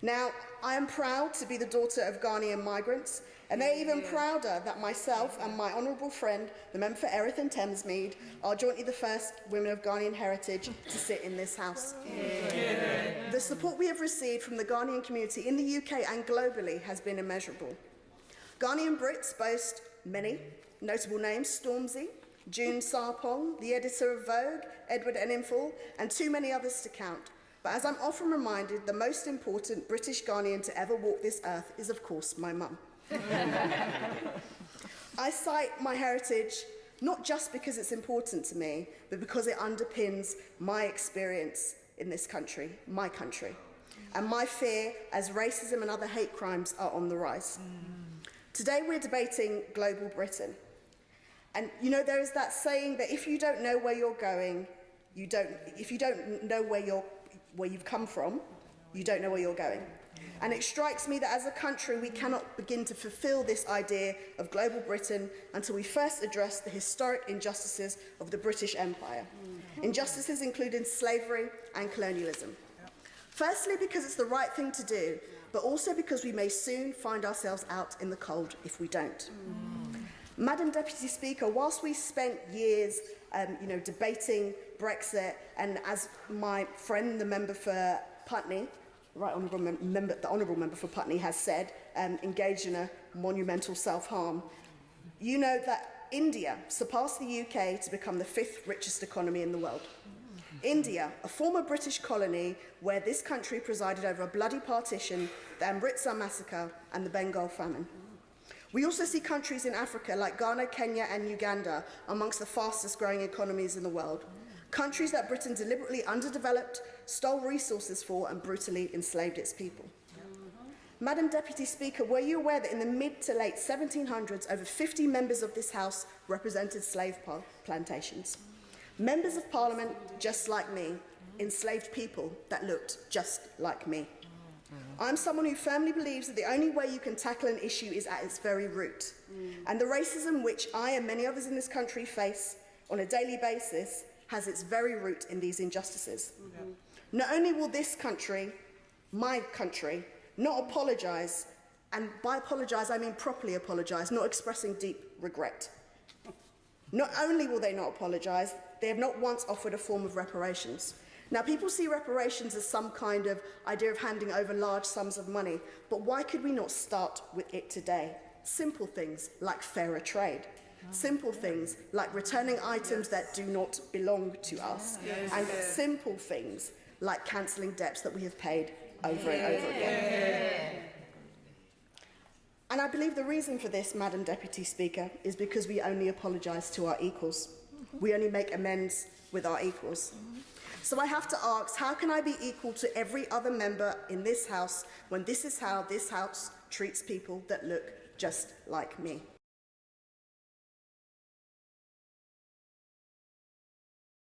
Now, I am proud to be the daughter of Ghanaian migrants, and they're even prouder that myself and my honourable friend, the member for Erith and Thamesmead, are jointly the first women of Ghanaian heritage to sit in this House. The support we have received from the Ghanaian community in the UK and globally has been immeasurable. Ghanaian Brits boast many notable names: Stormzy, June Sarpong, the editor of Vogue, Edward Enninful, and too many others to count. But as I'm often reminded, the most important British Ghanaian to ever walk this earth is, of course, my mum. I cite my heritage not just because it's important to me, but because it underpins my experience in this country, my country, and my fear as racism and other hate crimes are on the rise. Today we're debating global Britain. And you know, there is that saying that if you don't know where you're going, if you don't know where you've come from, you don't know where you're going. And it strikes me that as a country, we cannot begin to fulfill this idea of global Britain until we first address the historic injustices of the British Empire. Injustices including slavery and colonialism. Firstly, because it's the right thing to do, but also because we may soon find ourselves out in the cold if we don't. Madam Deputy Speaker, whilst we spent years debating Brexit, and as my friend, the member for Putney, the honourable member for Putney has said, engaged in a monumental self-harm, you know that India surpassed the UK to become the 5th richest economy in the world. India, a former British colony where this country presided over a bloody partition, the Amritsar massacre and the Bengal famine. We also see countries in Africa like Ghana, Kenya and Uganda amongst the fastest growing economies in the world. Countries that Britain deliberately underdeveloped, stole resources for and brutally enslaved its people. Madam Deputy Speaker, were you aware that in the mid to late 1700s, over 50 members of this House represented slave plantations? Members of Parliament, just like me, enslaved people that looked just like me. I'm someone who firmly believes that the only way you can tackle an issue is at its very root. And the racism which I and many others in this country face on a daily basis has its very root in these injustices. Not only will this country, my country, not apologise, and by apologise I mean properly apologise, not expressing deep regret. Not only will they not apologise, they have not once offered a form of reparations. Now, people see reparations as some kind of idea of handing over large sums of money, but why could we not start with it today? Simple things like fairer trade. Simple things like returning items that do not belong to us. And simple things like cancelling debts that we have paid over and over again. And I believe the reason for this, Madam Deputy Speaker, is because we only apologise to our equals. We only make amends with our equals. So I have to ask, how can I be equal to every other member in this House when this is how this House treats people that look just like me?